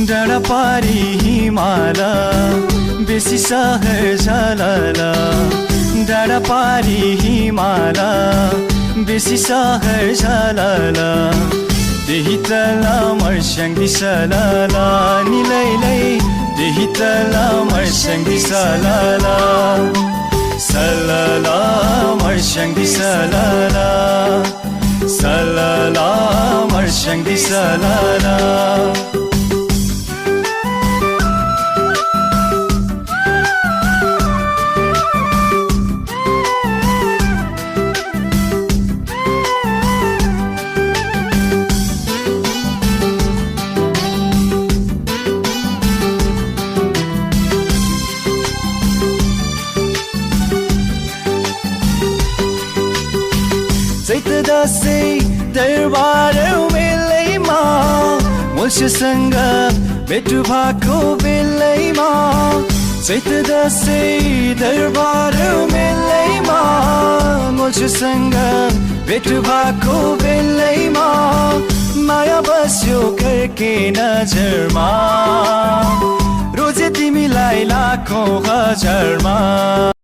डाँडा पारी हिमाल बेसी सहर झलला डाँडा पारी हिमाल बेसी सहर झलला त्यही तल मर्स्याङ दिसलला निलैलै त्यही तल मर्स्याङ दिसलला सलला मर्स्याङ दिसलला सलला मर्स्याङ दिसलला चैत दशैं दरबार मेलैमा मुलसँग भेट भएको बेलैमा चैत दशैं दरबार मेलैमा मुलसँग भेट भएको बेलैमा माया बस्यो करके नजरमा रोजे तिमीलाई लाखौं हजारमा